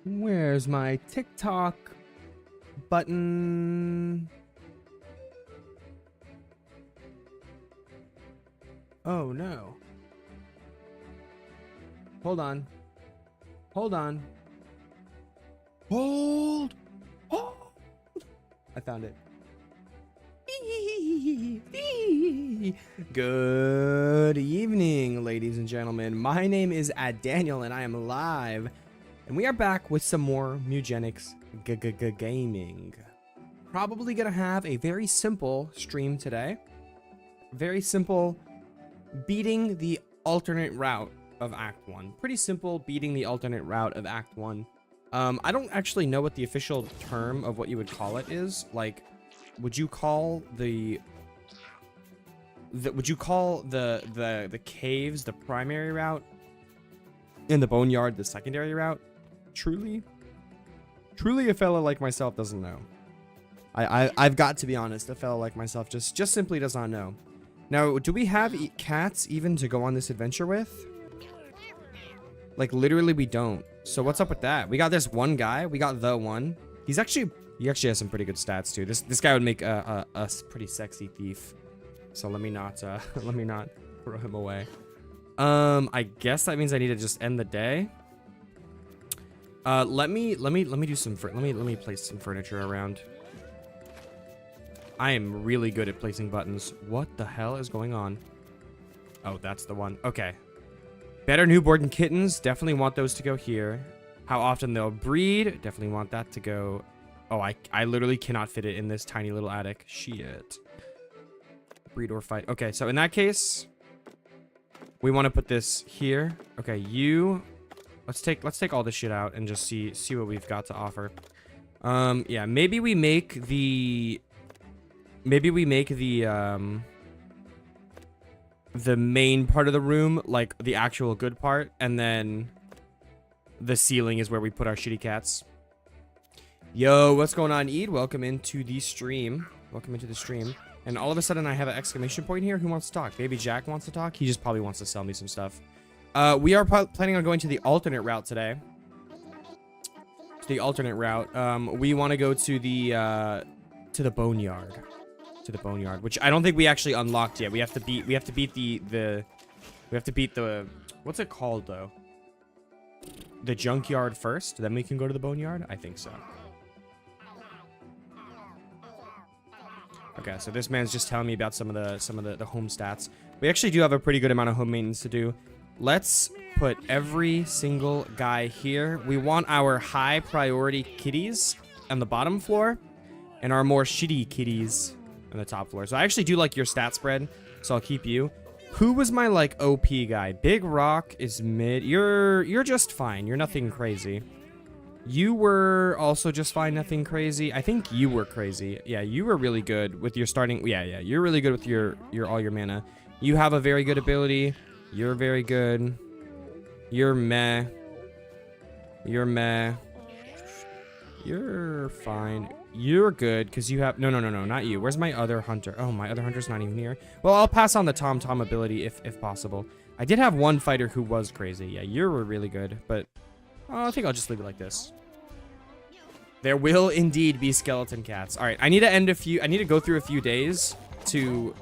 Where's my TikTok button? Oh no. Hold on. Hold on. Hold. Hold. I found it. Good evening, ladies and gentlemen. My name is Daniel, and I am live. And we are back with some more Mewgenics gaming. Probably gonna have a very simple stream today. Very simple, beating the alternate route of Act 1. Pretty simple, beating the alternate route of Act 1. I don't actually know what the official term of what you would call it is. Like, would you call the caves the primary route and the boneyard the secondary route? Truly a fella like myself doesn't know. I've got to be honest, a fella like myself just simply does not know. Now, do we have cats even to go on this adventure with? Like, literally we don't. So what's up with that? We got this one guy. We got the one. He actually has some pretty good stats too. This guy would make a pretty sexy thief. So let me not throw him away. I guess that means I need to just end the day. Let me do some let me place some furniture around. I am really good at placing buttons. What the hell is going on? Oh, that's the one. Okay. Better newborn kittens. Definitely want those to go here. How often they'll breed. Definitely want that to go. Oh, I literally cannot fit it in this tiny little attic. Shit. Breed or fight. Okay, so in that case, we want to put this here. Okay, you. Let's take all this shit out and just see what we've got to offer. Yeah, maybe we make the main part of the room like the actual good part, and then the ceiling is where we put our shitty cats. Yo, what's going on, Eid? Welcome into the stream. And all of a sudden I have an exclamation point here. Who wants to talk? Baby Jack wants to talk. He just probably wants to sell me some stuff. We are planning on going to the alternate route today. We want to go to the boneyard. To the boneyard, which I don't think we actually unlocked yet. We have to beat the what's it called though? The junkyard first, then we can go to the boneyard? I think so. Okay, so this man's just telling me about some of the home stats. We actually do have a pretty good amount of home maintenance to do. Let's put every single guy here. We want our high priority kitties on the bottom floor and our more shitty kitties on the top floor. So I actually do like your stat spread, so I'll keep you. Who was my like OP guy? Big Rock is mid. You're just fine. You're nothing crazy. You were also just fine, nothing crazy. I think you were crazy. Yeah, you were really good with your starting. Yeah, you're really good with your all your mana. You have a very good ability. You're very good. You're meh. You're meh. You're fine. You're good because you have no, not you. Where's my other hunter? Oh, my other hunter's not even here. Well, I'll pass on the Tom ability if possible. I did have one fighter who was crazy. Yeah, you were really good, but I think I'll just leave it like this. There will indeed be skeleton cats. All right, I need to go through a few days to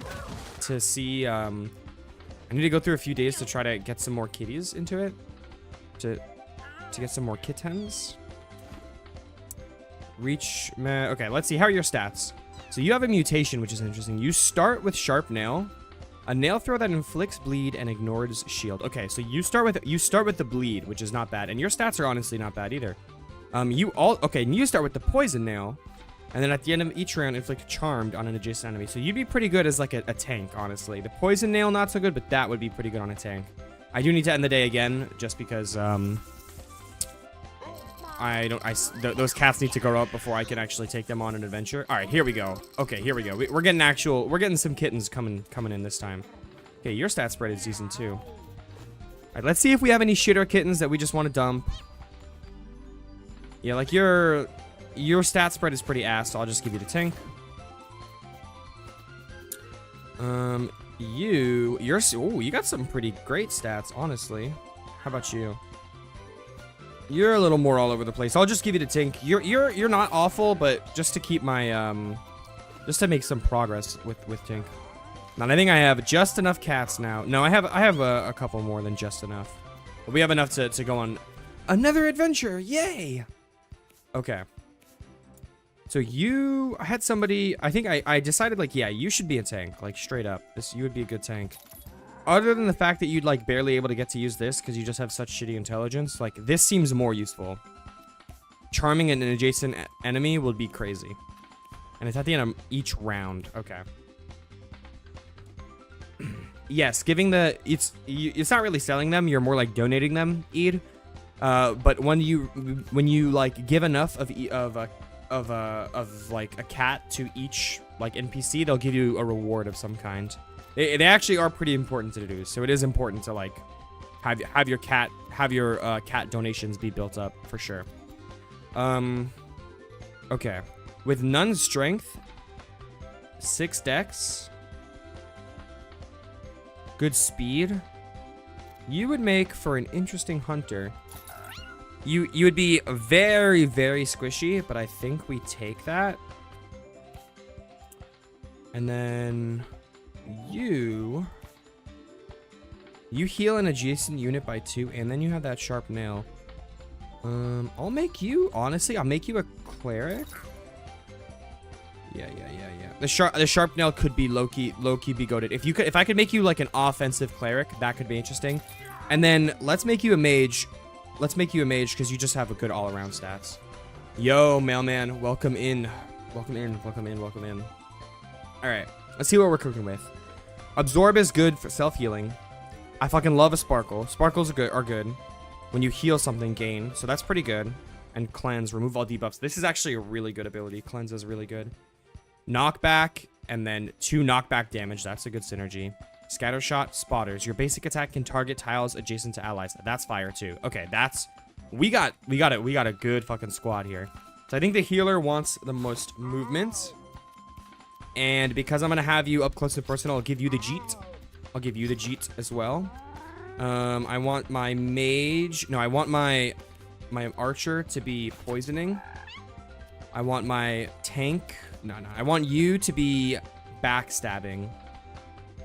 see. I need to go through a few days to try to get some more kitties into it. To get some more kittens. Reach, meh. Okay, let's see. How are your stats? So you have a mutation, which is interesting. You start with Sharp Nail, a nail throw that inflicts bleed and ignores shield. Okay, so you start with the bleed, which is not bad, and your stats are honestly not bad either. And you start with the poison nail, and then at the end of each round, inflict charmed on an adjacent enemy. So you'd be pretty good as like a tank, honestly. The poison nail not so good, but that would be pretty good on a tank. I do need to end the day again, just because those cats need to grow up before I can actually take them on an adventure. All right, here we go. Okay, here we go. We're getting some kittens coming in this time. Okay, your stat spread is decent too. All right, let's see if we have any shitter kittens that we just want to dump. Yeah, like your stat spread is pretty ass, so I'll just give you the tank. You got some pretty great stats, honestly. How about you? You're a little more all over the place. I'll just give you the Tink. You're not awful, but just to keep my just to make some progress with Tink. And I think I have just enough cats now. No, I have a couple more than just enough. But we have enough to go on another adventure. Yay! Okay. So I had somebody, I think I decided like, yeah, you should be a tank, like straight up. You would be a good tank. Other than the fact that you'd like barely able to get to use this because you just have such shitty intelligence, like this seems more useful. Charming an adjacent enemy would be crazy. And it's at the end of each round. Okay. Yes, giving it's not really selling them, you're more like donating them, Eid. But when you like give enough of like a cat to each like NPC, they'll give you a reward of some kind. They actually are pretty important to do, so it is important to like have your cat donations be built up for sure. Okay, with none strength, 6 dex, good speed, you would make for an interesting hunter. You would be very, very squishy, but I think we take that. And then you heal an adjacent unit by 2, and then you have that sharp nail. I'll make you, honestly, I'll make you a cleric. Yeah. The sharp nail could be low-key be goated. If I could make you like an offensive cleric, that could be interesting. And then let's make you a mage. Let's make you a mage because you just have a good all-around stats. Yo, mailman, welcome in. Welcome in. All right, let's see what we're cooking with. Absorb is good for self-healing. I fucking love a sparkle. Sparkles are good. When you heal something, gain. So that's pretty good. And cleanse, remove all debuffs. This is actually a really good ability. Cleanse is really good. Knockback, and then 2 knockback damage. That's a good synergy. Scatter shot, spotters. Your basic attack can target tiles adjacent to allies. That's fire too. Okay, we got a good fucking squad here. So I think the healer wants the most movement. And because I'm gonna have you up close and personal, I'll give you the Jeet. I'll give you the Jeet as well. I want my mage. No, I want my archer to be poisoning. I want my tank. No. I want you to be backstabbing.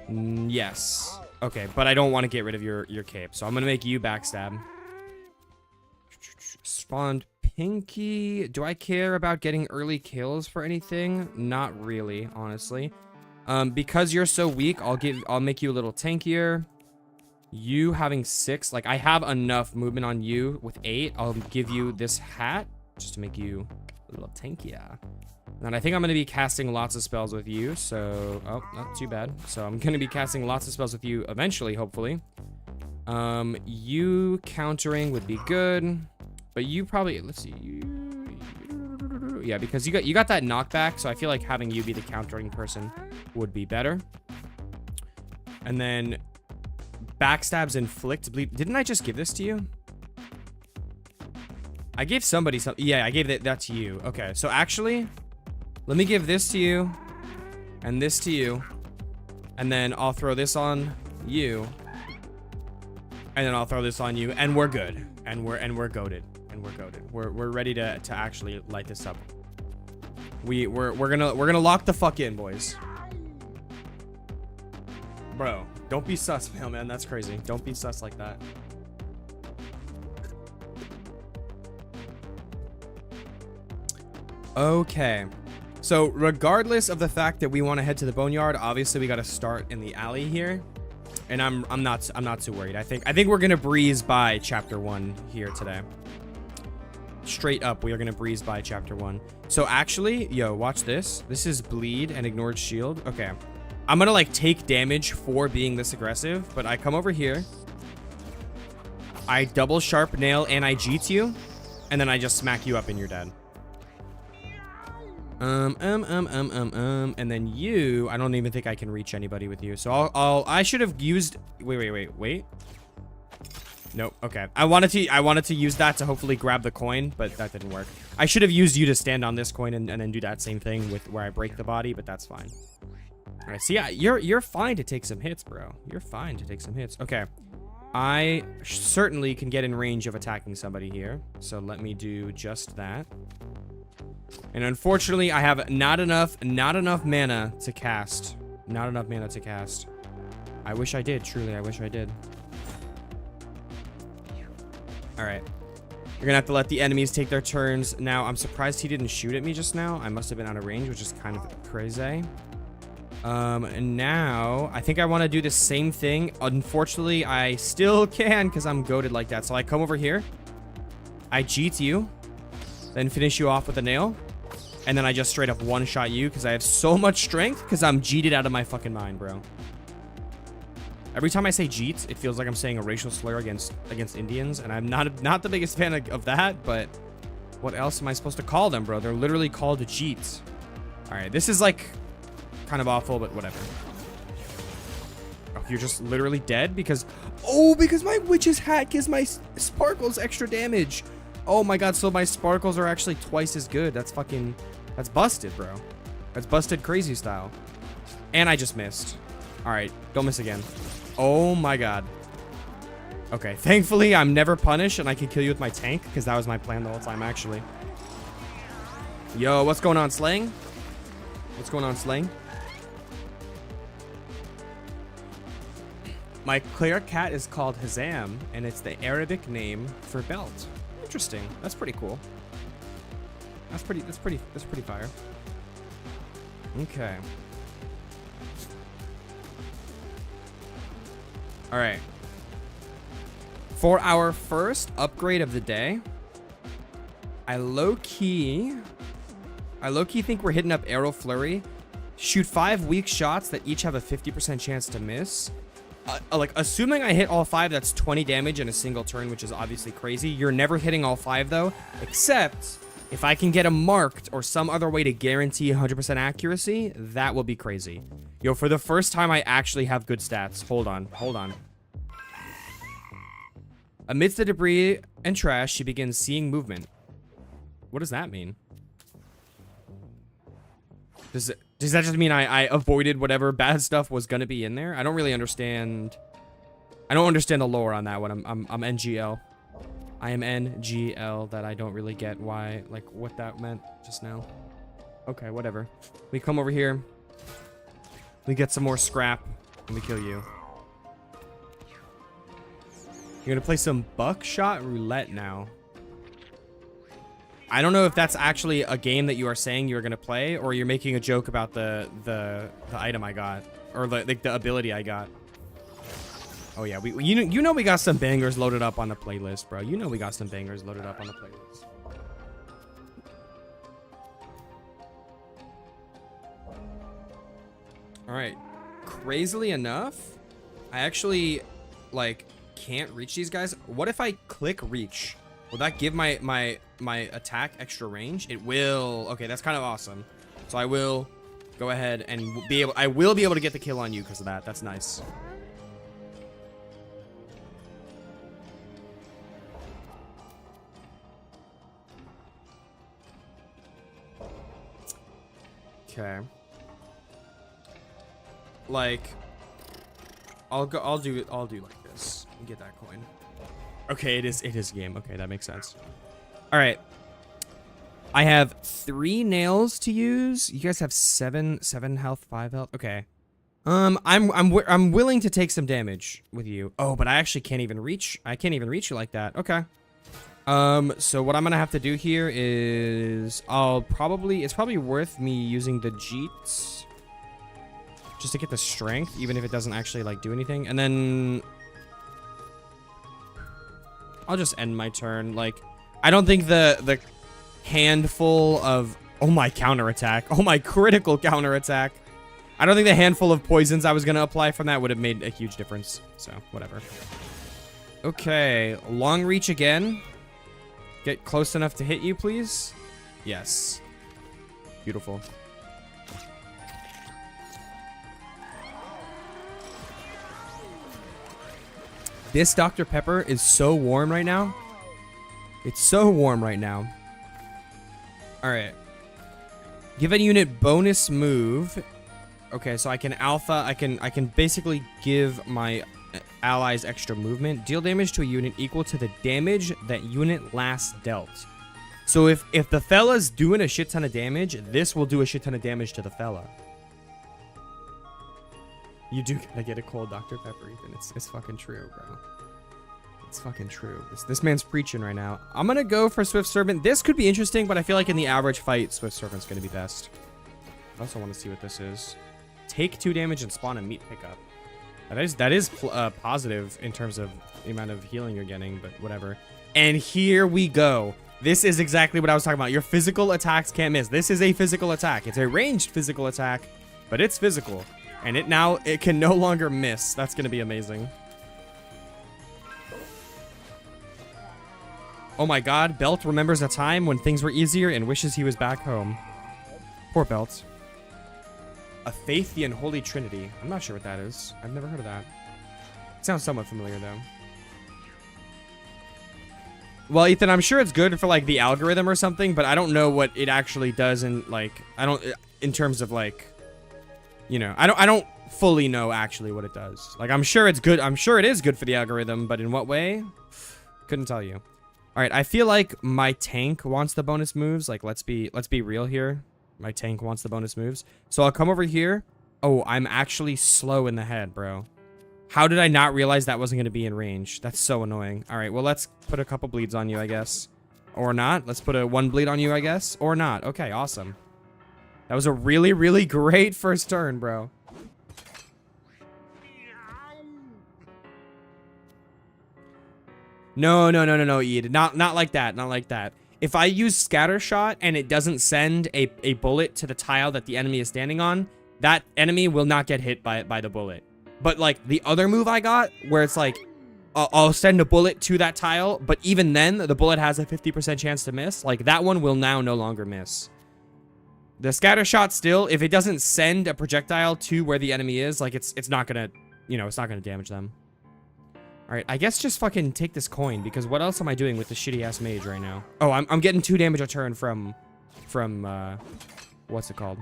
Yes. Okay, but I don't want to get rid of your cape, so I'm gonna make you backstab. Spawned Pinky. Do I care about getting early kills for anything? Not really, honestly. Because you're so weak, I'll make you a little tankier. You having 6, like I have enough movement on you with 8. I'll give you this hat just to make you a little tankier. And I think I'm going to be casting lots of spells with you, so... Oh, not too bad. So I'm going to be casting lots of spells with you eventually, hopefully. You countering would be good. But you probably... Let's see. Yeah, because you got that knockback, so I feel like having you be the countering person would be better. And then... Backstabs inflict bleed. Didn't I just give this to you? I gave somebody something. Yeah, I gave that to you. Okay, so actually... Let me give this to you, and this to you, and then I'll throw this on you, and then I'll throw this on you, and we're good, and we're goated, We're ready to actually light this up. We're gonna lock the fuck in, boys. Bro, don't be sus, man. That's crazy. Don't be sus like that. Okay. So regardless of the fact that we want to head to the boneyard, obviously we got to start in the alley here, and I'm not too worried. I think we're gonna breeze by chapter 1 here today. Straight up, we are gonna breeze by chapter 1. So actually, yo, watch this. This is bleed and ignored shield. Okay, I'm gonna like take damage for being this aggressive, but I come over here, I double sharp nail and I jeet you, and then I just smack you up and you're dead. And then you, I don't even think I can reach anybody with you. So I should have used, wait. Nope. Okay. I wanted to use that to hopefully grab the coin, but that didn't work. I should have used you to stand on this coin and then do that same thing with where I break the body, but that's fine. All right. So yeah, you're fine to take some hits, bro. You're fine to take some hits. Okay. I certainly can get in range of attacking somebody here. So let me do just that. And unfortunately, I have not enough mana to cast. Not enough mana to cast. I wish I did. Truly, I wish I did. All right. You're gonna have to let the enemies take their turns. Now, I'm surprised he didn't shoot at me just now. I must have been out of range, which is kind of crazy. And now, I think I want to do the same thing. Unfortunately, I still can because I'm goated like that. So I come over here. I jeet you. Then finish you off with a nail. And then I just straight up one-shot you because I have so much strength because I'm jeeted out of my fucking mind, bro. Every time I say jeet, it feels like I'm saying a racial slur against Indians. And I'm not the biggest fan of that, but what else am I supposed to call them, bro? They're literally called jeets. All right, this is like kind of awful, but whatever. Oh, you're just literally dead because my witch's hat gives my sparkles extra damage. Oh my god, so my sparkles are actually twice as good. That's busted, bro. That's busted crazy style. And I just missed. All right, don't miss again. Oh my god. Okay, thankfully I'm never punished and I can kill you with my tank because that was my plan the whole time, actually. Yo, what's going on, Slang? What's going on, Slang? My clear cat is called Hazam, and it's the Arabic name for belt. Interesting. That's pretty cool. That's pretty fire. Okay. All right. For our first upgrade of the day, I low-key think we're hitting up Arrow Flurry. Shoot 5 weak shots that each have a 50% chance to miss. Like, assuming I hit all 5, that's 20 damage in a single turn, which is obviously crazy. You're never hitting all 5, though, except if I can get them marked or some other way to guarantee 100% accuracy, that will be crazy. Yo, for the first time, I actually have good stats. Hold on. Amidst the debris and trash, she begins seeing movement. What does that mean? Does that just mean I avoided whatever bad stuff was gonna be in there? I don't really understand. I don't understand the lore on that one. I'm NGL. I am NGL that I don't really get why, like, what that meant just now. Okay, whatever. We come over here. We get some more scrap, and we kill you. You're gonna play some buckshot roulette now. I don't know if that's actually a game that you are saying you're gonna play, or you're making a joke about the item I got, or the ability I got. Oh yeah, you know we got some bangers loaded up on the playlist, bro. You know we got some bangers loaded up on the playlist. All right, crazily enough, I actually like can't reach these guys. What if I click reach? Will that give my attack extra range? It will. Okay, that's kind of awesome. So I will go ahead and I will be able to get the kill on you because of that. That's nice. Okay. Like, I'll do like this and get that coin. Okay, it is game. Okay, that makes sense. All right. I have 3 nails to use. You guys have 7 health, 5 health. Okay. I'm willing to take some damage with you. Oh, but I actually can't even reach. I can't even reach you like that. Okay. So what I'm gonna have to do here is it's probably worth me using the jeets just to get the strength, even if it doesn't actually like do anything, and then I'll just end my turn. Like, I don't think the handful of my counterattack, my critical counterattack, I don't think the handful of poisons I was gonna apply from that would have made a huge difference. So whatever. Okay, long reach again. Get close enough to hit you, please. Yes. Beautiful. This Dr. Pepper is so warm right now. It's so warm right now. All right. Give a unit bonus move. Okay, so I can alpha. I can basically give my allies extra movement. Deal damage to a unit equal to the damage that unit last dealt. So if the fella's doing a shit ton of damage, this will do a shit ton of damage to the fella. You do gotta get a cold Dr. Pepper, Ethan. It's fucking true, bro. It's fucking true. This man's preaching right now. I'm gonna go for Swift Servant. This could be interesting, but I feel like in the average fight, Swift Servant's gonna be best. I also want to see what this is. Take 2 damage and spawn a meat pickup. That is positive in terms of the amount of healing you're getting, but whatever. And here we go. This is exactly what I was talking about. Your physical attacks can't miss. This is a physical attack. It's a ranged physical attack, but it's physical. And it can no longer miss. That's going to be amazing. Oh my god, Belt remembers a time when things were easier and wishes he was back home. Poor Belt. A Faith, the Unholy Trinity. I'm not sure what that is. I've never heard of that. It sounds somewhat familiar, though. Well, Ethan, I'm sure it's good for, like, the algorithm or something, but I don't know what it actually does in, like, in terms of, like, you know, I don't fully know actually what it does. Like, I'm sure it's good. I'm sure it is good for the algorithm, but in what way? Couldn't tell you. All right, I feel like my tank wants the bonus moves. Like, let's be real here. My tank wants the bonus moves. So I'll come over here. Oh, I'm actually slow in the head, bro. How did I not realize that wasn't going to be in range? That's so annoying. All right, well, let's put a couple bleeds on you, I guess. Or not. Let's put a 1 bleed on you, I guess. Or not. Okay, awesome. That was a really, really great first turn, bro. No, Ed. Not like that. Not like that. If I use scatter shot and it doesn't send a bullet to the tile that the enemy is standing on, that enemy will not get hit by the bullet. But like the other move I got, where it's like, I'll send a bullet to that tile, but even then the bullet has a 50% chance to miss. Like that one will now no longer miss. The scatter shot still, if it doesn't send a projectile to where the enemy is, like it's not gonna, you know, it's not gonna damage them. All right, I guess just fucking take this coin, because what else am I doing with the shitty ass mage right now? Oh, I'm getting 2 damage a turn from what's it called?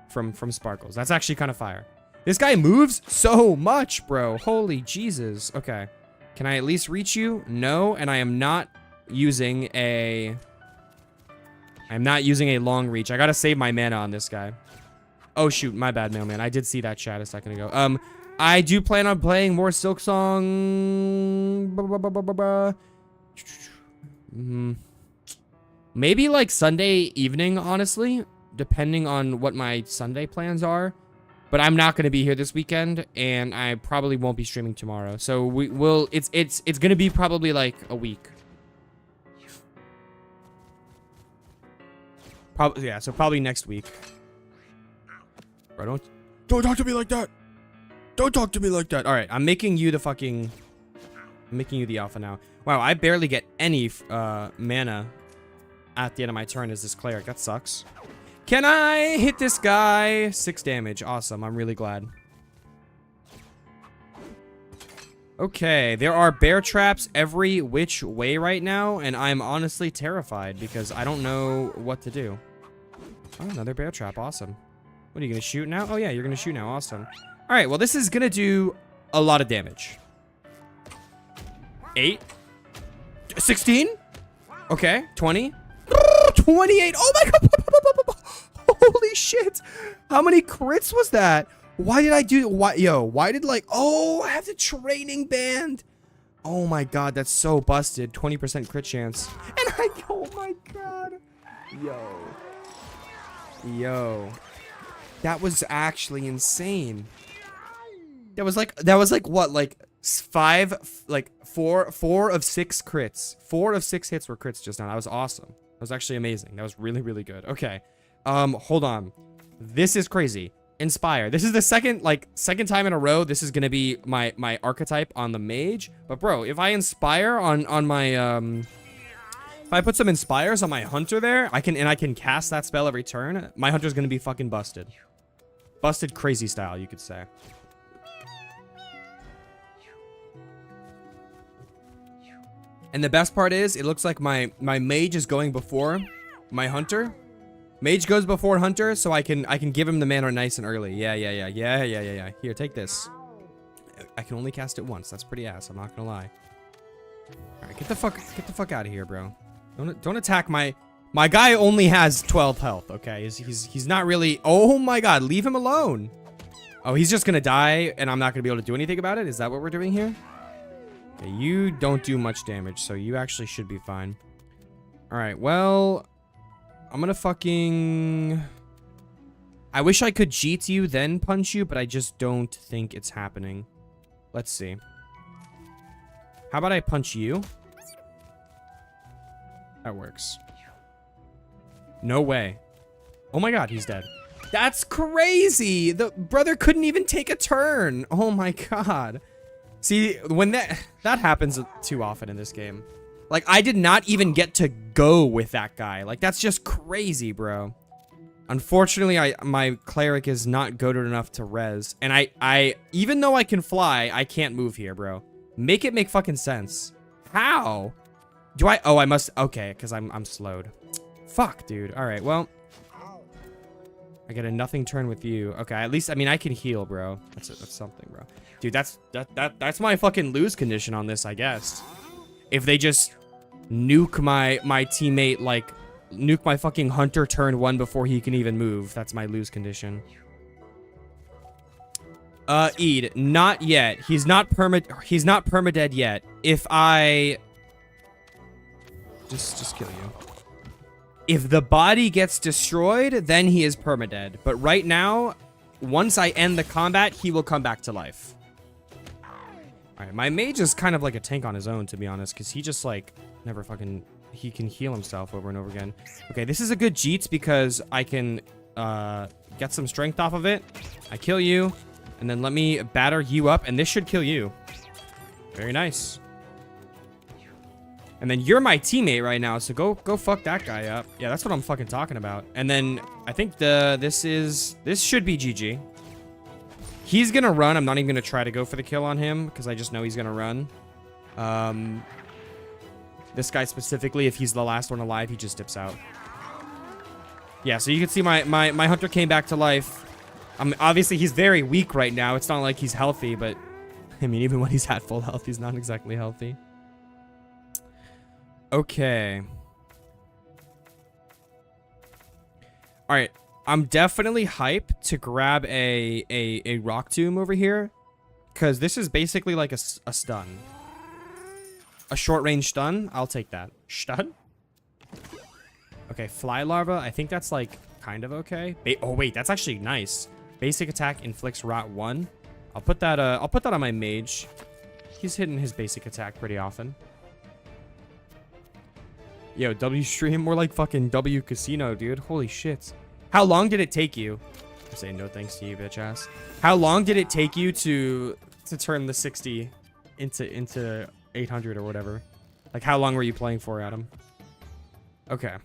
From Sparkles. That's actually kind of fire. This guy moves so much, bro. Holy Jesus. Okay. Can I at least reach you? No, and I am not using a long reach. I gotta save my mana on this guy. Oh shoot, my bad, mailman. I did see that chat a second ago. I do plan on playing more Silk Song. Maybe like Sunday evening, honestly, depending on what my Sunday plans are. But I'm not going to be here this weekend, and I probably won't be streaming tomorrow. So we will. It's going to be probably like a week. Probably, yeah. So probably next week. Bro, don't talk to me like that. Don't talk to me like that. All right, I'm making you the alpha now. Wow, I barely get any mana at the end of my turn as this cleric. That sucks. Can I hit this guy? 6 damage. Awesome. I'm really glad. Okay, there are bear traps every which way right now, and I'm honestly terrified because I don't know what to do. Oh, another bear trap. Awesome. What are you going to shoot now? Oh, yeah, you're going to shoot now. Awesome. All right, well, this is going to do a lot of damage. 8. 16. Okay, 20. 28. Oh, my God. Holy shit. How many crits was that? Why did I do... Why did, like... Oh, I have the training band. Oh, my God. That's so busted. 20% crit chance. And I... Oh, my God. Yo. That was actually insane. That was like what, like 4 of 6 crits. 4 of 6 hits were crits just now. That was awesome. That was actually amazing. That was really, really good. Okay. Hold on. This is crazy. Inspire. This is the second time in a row this is gonna be my archetype on the mage. But bro, if I inspire on my if I put some inspires on my hunter there, I can cast that spell every turn, my hunter's gonna be fucking busted. Busted crazy style, you could say. And the best part is, it looks like my mage is going before my hunter. Mage goes before hunter, so I can give him the mana nice and early. Yeah. Here, take this. I can only cast it once. That's pretty ass. I'm not gonna lie. All right, get the fuck out of here, bro. Don't attack my guy. Only has 12 health. Okay, he's not really. Oh my god, leave him alone. Oh, he's just gonna die, and I'm not gonna be able to do anything about it. Is that what we're doing here? Okay, you don't do much damage, so you actually should be fine. All right, well, I'm gonna fucking. I wish I could cheat you then punch you, but I just don't think it's happening. Let's see. How about I punch you? That works. No way. Oh my god, he's dead. That's crazy! The brother couldn't even take a turn. Oh my god. See, when that happens too often in this game. Like, I did not even get to go with that guy. Like, that's just crazy, bro. Unfortunately, my cleric is not goated enough to res. And I even though I can fly, I can't move here, bro. Make it make fucking sense. How? Do I? Oh, I must. Okay, because I'm slowed. Fuck, dude. All right, well. I get a nothing turn with you. Okay, at least, I mean, I can heal, bro. That's something, bro. Dude, that's my fucking lose condition on this, I guess. If they just nuke my teammate, like, nuke my fucking hunter turn 1 before he can even move. That's my lose condition. Eid, not yet. He's not permadead yet. If I just kill you. If the body gets destroyed, then he is permadead. But right now, once I end the combat, he will come back to life. All right, my mage is kind of like a tank on his own, to be honest, because he just, like, never fucking... He can heal himself over and over again. Okay, this is a good cheat because I can get some strength off of it. I kill you, and then let me batter you up, and this should kill you. Very nice. And then you're my teammate right now, so go fuck that guy up. Yeah, that's what I'm fucking talking about. And then I think this should be GG. He's gonna run. I'm not even gonna try to go for the kill on him because I just know he's gonna run. This guy specifically, if he's the last one alive, he just dips out. Yeah, so you can see my hunter came back to life. Obviously, he's very weak right now. It's not like he's healthy, but I mean, even when he's at full health, he's not exactly healthy. Okay. All right. I'm definitely hyped to grab a rock tomb over here, because this is basically like a stun. A short-range stun? I'll take that. Stun? Okay, fly larva. I think that's, like, kind of okay. Oh, wait. That's actually nice. Basic attack inflicts rot 1. I'll put that on my mage. He's hitting his basic attack pretty often. Yo, W stream? More like fucking W casino, dude. Holy shit. How long did it take you? I'm saying no thanks to you, bitch ass. How long did it take you to turn the 60 into 800 or whatever? Like, how long were you playing for, Adam? Okay.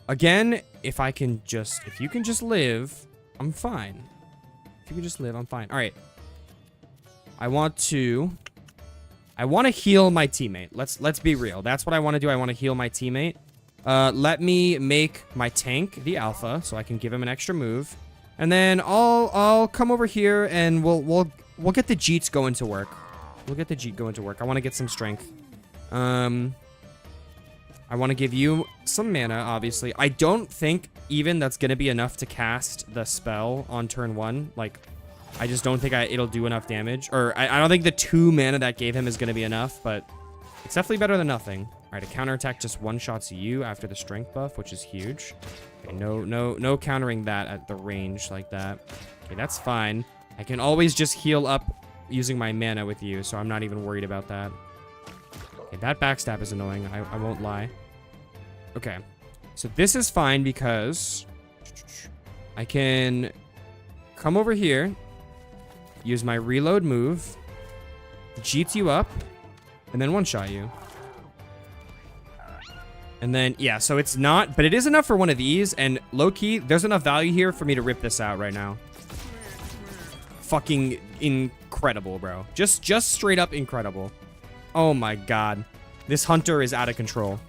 Again, if you can just live, I'm fine. If you can just live, I'm fine. All right. I want to heal my teammate. Let's be real. That's what I want to do. I want to heal my teammate. Let me make my tank the alpha so I can give him an extra move. And then I'll come over here and we'll get the jeets going to work. We'll get the jeet going to work. I want to get some strength. I want to give you some mana, obviously. I don't think even that's going to be enough to cast the spell on turn 1. Like, I just don't think it'll do enough damage. Or I don't think the 2 mana that gave him is going to be enough, but it's definitely better than nothing. All right, a counterattack just one-shots you after the strength buff, which is huge. Okay, no countering that at the range like that. Okay, that's fine. I can always just heal up using my mana with you, so I'm not even worried about that. Okay, that backstab is annoying. I won't lie. Okay, so this is fine because I can come over here, use my reload move, jeet you up, and then one-shot you. And then, yeah, so it's not, but it is enough for one of these, and low-key, there's enough value here for me to rip this out right now. Fucking incredible, bro. Just straight up incredible. Oh my god. This hunter is out of control.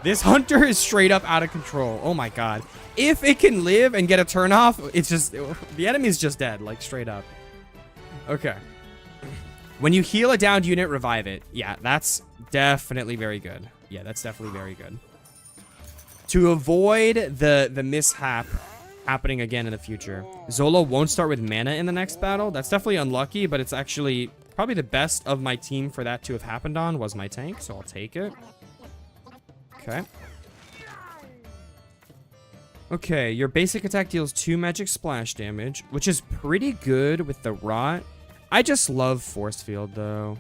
This hunter is straight up out of control. Oh my god. If it can live and get a turn off, it's just, the enemy is just dead, like straight up. Okay. When you heal a downed unit, revive it. Yeah, that's definitely very good. Yeah, that's definitely very good. To avoid the mishap happening again in the future. Zola won't start with mana in the next battle. That's definitely unlucky, but it's actually probably the best of my team for that to have happened on was my tank, so I'll take it. Okay. Okay, your basic attack deals 2 magic splash damage, which is pretty good with the rot. I just love force field though.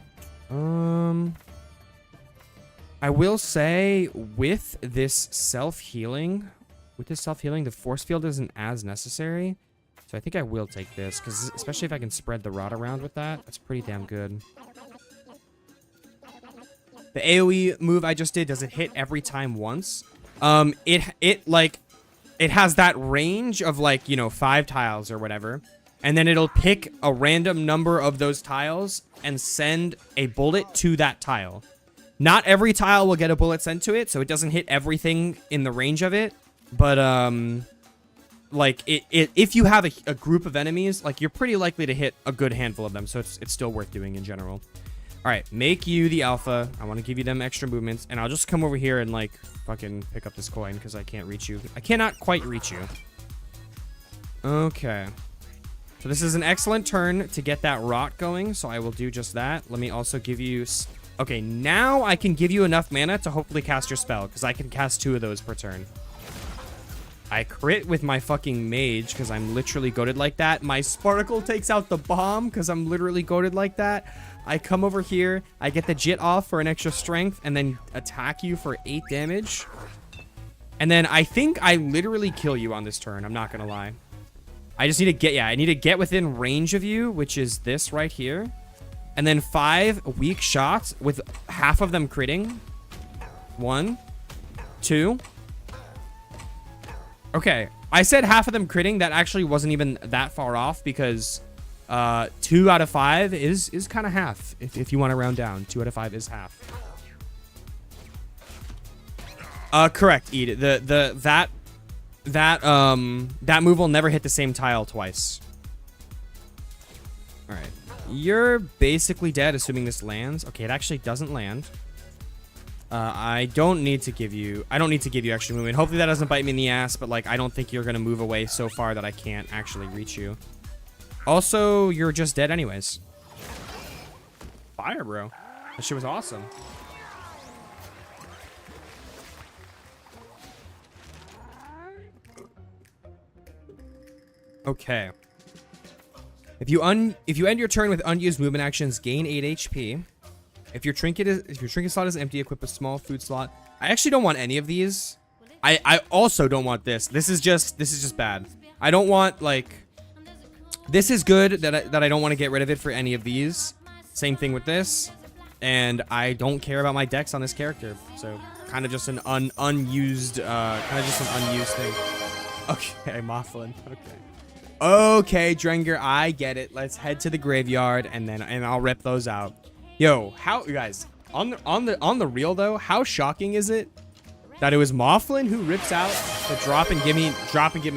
I will say with this self-healing, the force field isn't as necessary. So I think I will take this, because especially if I can spread the rot around with that, that's pretty damn good. The AoE move I just did, does it hit every time once? It has that range of like, you know, 5 tiles or whatever. And then it'll pick a random number of those tiles and send a bullet to that tile. Not every tile will get a bullet sent to it, so it doesn't hit everything in the range of it. But, like, if you have a group of enemies, like, you're pretty likely to hit a good handful of them. So it's still worth doing in general. All right, make you the alpha. I want to give you them extra movements. And I'll just come over here and, like, fucking pick up this coin because I can't reach you. I cannot quite reach you. Okay. So this is an excellent turn to get that rot going. So I will do just that. Let me also give you... Okay, now I can give you enough mana to hopefully cast your spell. Because I can cast 2 of those per turn. I crit with my fucking mage because I'm literally goated like that. My sparkle takes out the bomb because I'm literally goated like that. I come over here, I get the jit off for an extra strength, and then attack you for 8 damage. And then I think I literally kill you on this turn, I'm not gonna lie. I just need to get, yeah, I need to get within range of you, which is this right here. And then 5 weak shots with half of them critting. 1, 2. Okay, I said half of them critting. That actually wasn't even that far off because 2 out of 5 is kind of half. If you want to round down, 2 out of 5 is half. Correct, Ed. That move will never hit the same tile twice. All right, you're basically dead, assuming this lands. Okay, it actually doesn't land. I don't need to give you extra movement. Hopefully that doesn't bite me in the ass, but like I don't think you're gonna move away so far that I can't actually reach you. Also, you're just dead anyways. Fire, bro. That shit was awesome. Okay. If you end your turn with unused movement actions, gain 8 HP. If your trinket slot is empty, equip a small food slot. I actually don't want any of these. I also don't want this. This is just bad. I don't want like. This is good that I don't want to get rid of it for any of these. Same thing with this, and I don't care about my dex on this character. So kind of just an unused thing. Okay, Mofflin. Okay, Drenger, I get it. Let's head to the graveyard and I'll rip those out. Yo, how you guys on the real though? How shocking is it that it was Mofflin who rips out the drop and give me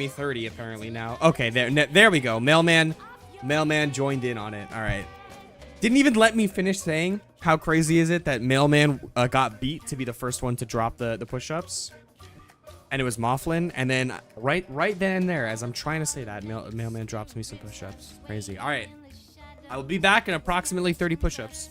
30 apparently now? Okay, there we go. Mailman joined in on it. All right, didn't even let me finish saying how crazy is it that Mailman got beat to be the first one to drop the push-ups, and it was Mofflin, and then right then and there as I'm trying to say that Mailman drops me some push-ups. Crazy. All right, I will be back in approximately 30 push-ups.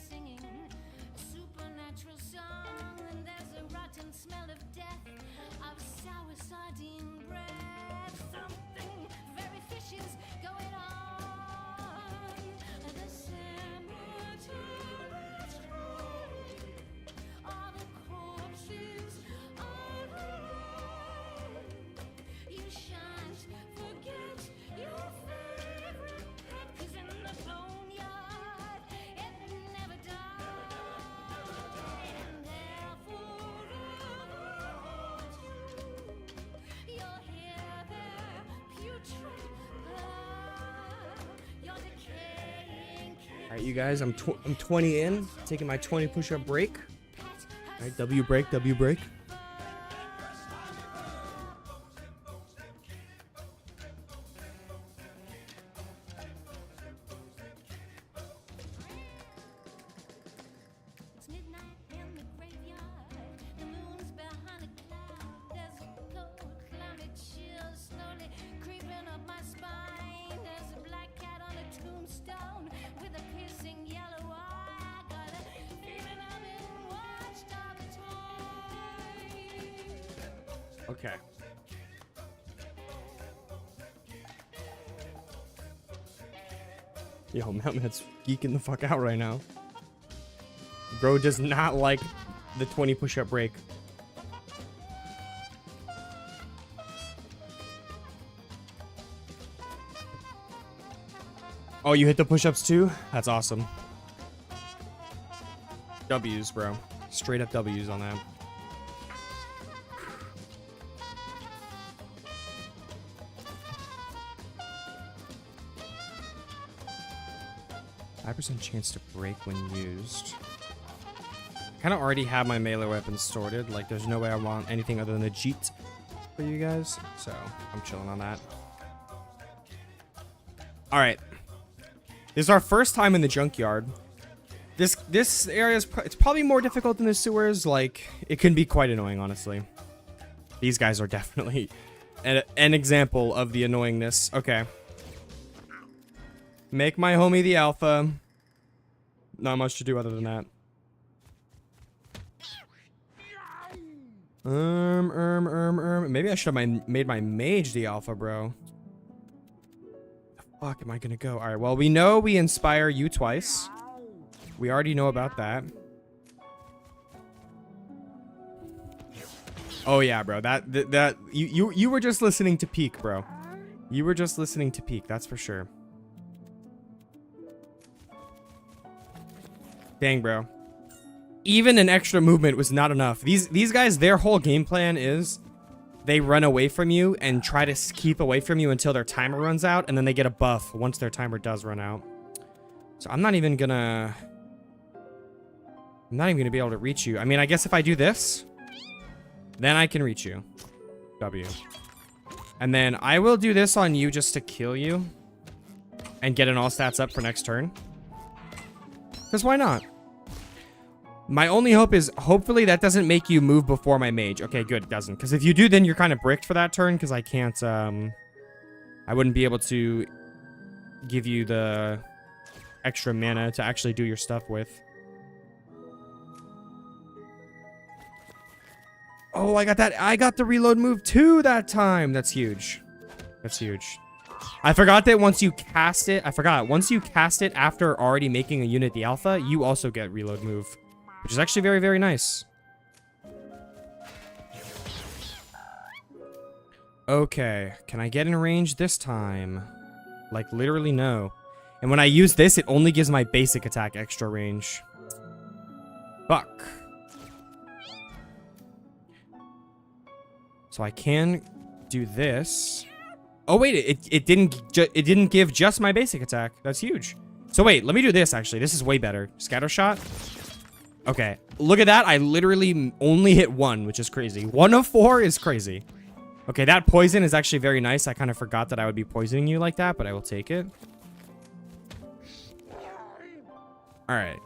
All right, you guys, I'm 20 in, taking my 20 push-up break. All right, W break. Okay. Yo, Meltman's geeking the fuck out right now. Bro does not like the 20 push-up break. Oh, you hit the push-ups too? That's awesome. W's, bro. Straight up W's on that. 5% chance to break when used. I kind of already have my melee weapons sorted. Like, there's no way I want anything other than a Jeet for you guys. So, I'm chilling on that. Alright. This is our first time in the junkyard. This area is it's probably more difficult than the sewers. Like, it can be quite annoying, honestly. These guys are definitely an example of the annoyingness. Okay. Make my homie the alpha. Not much to do other than that. Maybe I should have made my mage the alpha, bro. The fuck am I gonna go? Alright, well, we know we inspire you twice. We already know about that. Oh yeah, bro. That you were just listening to peak, bro. You were just listening to peak, that's for sure. Dang, bro. Even an extra movement was not enough. These guys, their whole game plan is they run away from you and try to keep away from you until their timer runs out, and then they get a buff once their timer does run out. So I'm not even gonna be able to reach you. I mean, I guess if I do this, then I can reach you. W. And then I will do this on you just to kill you and get an all stats up for next turn. Because why not? My only hope is hopefully that doesn't make you move before my mage. Okay, good, it doesn't. Because if you do, then you're kind of bricked for that turn because I can't, I wouldn't be able to give you the extra mana to actually do your stuff with. Oh, I got the reload move too that time. That's huge. That's huge. I forgot that once you cast it, once you cast it after already making a unit the alpha, you also get reload move, which is actually very, very nice. Okay, can I get in range this time? Like, literally no. And when I use this, it only gives my basic attack extra range. Fuck. So I can do this. Oh wait, it didn't give just my basic attack. That's huge. So wait, let me do this actually. This is way better. Scatter shot. Okay, look at that. I literally only hit 1, which is crazy. 1 of 4 is crazy. Okay, that poison is actually very nice. I kind of forgot that I would be poisoning you like that, but I will take it. All right.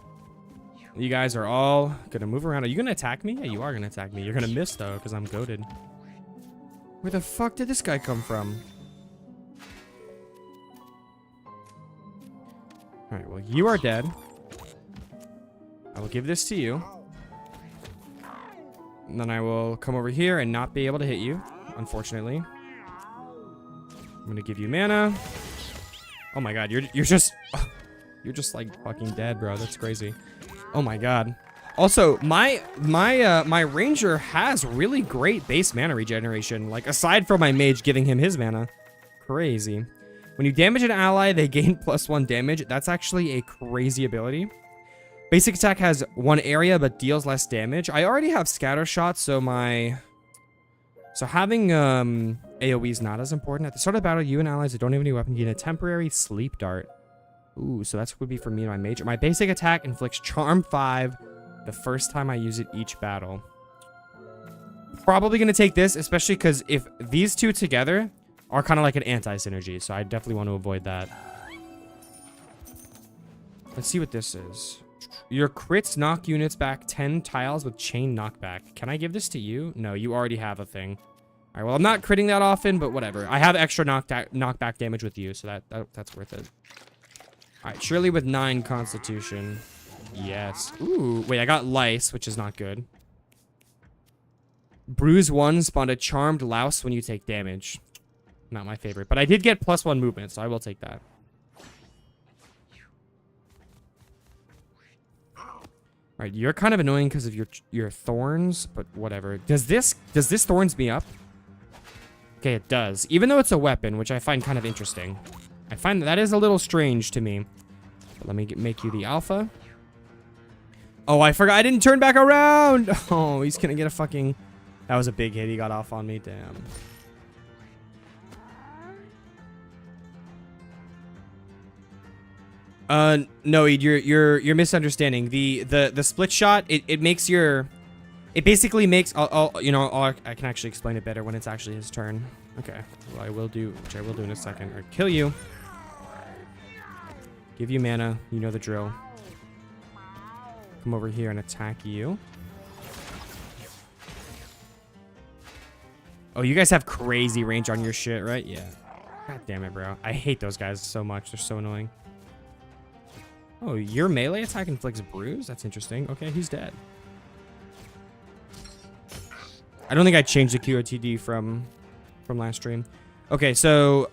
You guys are all gonna move around. Are you gonna attack me? Yeah, you are gonna attack me. You're gonna miss though, because I'm goated. Where the fuck did this guy come from? Alright, well, you are dead. I will give this to you. And then I will come over here and not be able to hit you, unfortunately. I'm gonna give you mana. Oh my god, you're just like fucking dead, bro. That's crazy. Oh my god. Also, my ranger has really great base mana regeneration. Like, aside from my mage giving him his mana. Crazy. When you damage an ally, they gain +1 damage. That's actually a crazy ability. Basic attack has 1 area, but deals less damage. I already have scatter shots, so having AoE is not as important. At the start of battle, you and allies that don't have any weapon gain a temporary sleep dart. Ooh, so that's would be for me and my mage. My basic attack inflicts Charm 5 the first time I use it each battle. Probably gonna take this, especially because if these two together are kind of like an anti-synergy, so I definitely want to avoid that. Let's see what this is. Your crits knock units back 10 tiles with chain knockback. Can I give this to you? No, you already have a thing. All right, well, I'm not critting that often, but whatever. I have extra knockback damage with you, so that's worth it. All right, Shirley with 9 constitution. Yes. Ooh, wait, I got lice, which is not good. Bruise 1 spawned a charmed louse when you take damage. Not my favorite, but I did get +1 movement, so I will take that. Alright, you're kind of annoying because of your thorns, but whatever. Does this thorns me up? Okay, it does. Even though it's a weapon, which I find kind of interesting. I find that is a little strange to me. But let me make you the alpha. Oh, I forgot. I didn't turn back around. Oh, he's gonna get a fucking... That was a big hit. He got off on me. Damn. No, you're misunderstanding. The split shot, it makes your... It basically makes... I can actually explain it better when it's actually his turn. Okay. Well, I will do... Which I will do in a second. Or kill you. Give you mana. You know the drill. Come over here and attack you. Oh, you guys have crazy range on your shit, right? Yeah. God damn it, bro. I hate those guys so much. They're so annoying. Oh, your melee attack inflicts bruise? That's interesting. Okay, he's dead. I don't think I changed the QOTD from last stream. Okay, so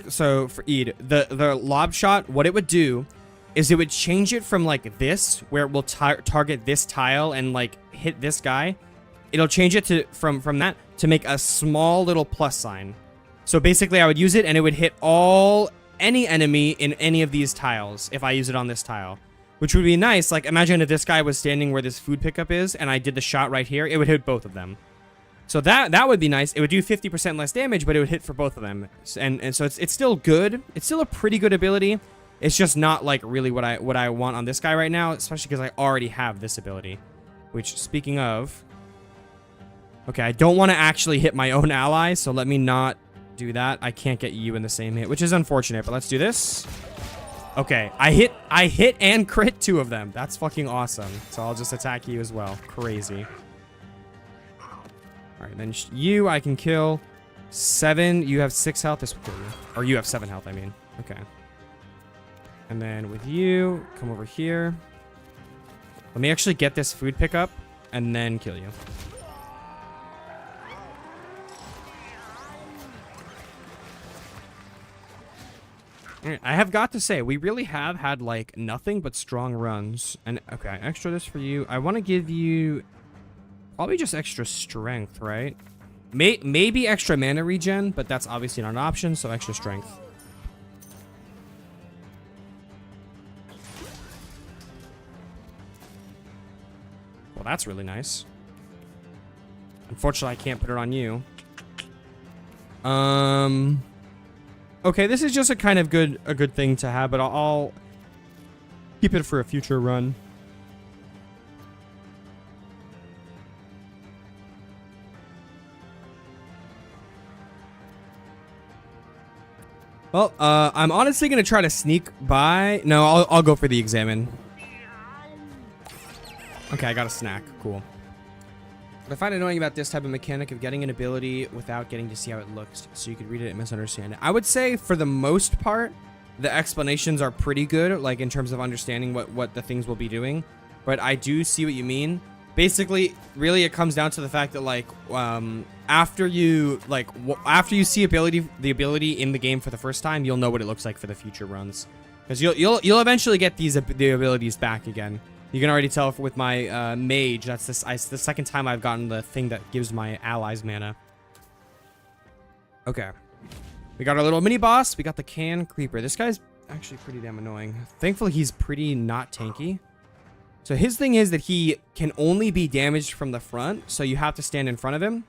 so for Eid, the lob shot, what it would do is it would change it from like this, where it will target this tile and like hit this guy. It'll change it to from that to make a small little plus sign. So basically I would use it and it would hit any enemy in any of these tiles if I use it on this tile. Which would be nice. Like imagine if this guy was standing where this food pickup is and I did the shot right here, it would hit both of them. So that would be nice. It would do 50% less damage, but it would hit for both of them. And so it's still good. It's still a pretty good ability. It's just not like really what I want on this guy right now, especially because I already have this ability. Which, speaking of... Okay, I don't want to actually hit my own ally, so let me not do that. I can't get you in the same hit, which is unfortunate, but let's do this. Okay, I hit and crit 2 of them. That's fucking awesome. So I'll just attack you as well. Crazy. Alright, then you I can kill. 7, you have 6 health. This will kill you. Or you have 7 health, I mean. Okay. And then with you, come over here. Let me actually get this food pickup and then kill you. I have got to say, we really have had, like, nothing but strong runs. And, okay, extra this for you. I want to give you probably just extra strength, right? Maybe extra mana regen, but that's obviously not an option, so extra strength. Well, that's really nice. Unfortunately, I can't put it on you. Okay, this is just a kind of a good thing to have, but I'll keep it for a future run. Well, I'm honestly gonna try to sneak by. No, I'll go for the examine. Okay, I got a snack. Cool. What I find annoying about this type of mechanic of getting an ability without getting to see how it looks, so you could read it and misunderstand it. I would say, for the most part, the explanations are pretty good, like in terms of understanding what the things will be doing. But I do see what you mean. Basically, really, it comes down to the fact that like after you see the ability in the game for the first time, you'll know what it looks like for the future runs, because you'll eventually get the abilities back again. You can already tell with my mage, that's the second time I've gotten the thing that gives my allies mana. Okay. We got our little mini boss. We got the can creeper. This guy's actually pretty damn annoying. Thankfully, he's pretty not tanky. So his thing is that he can only be damaged from the front, so you have to stand in front of him.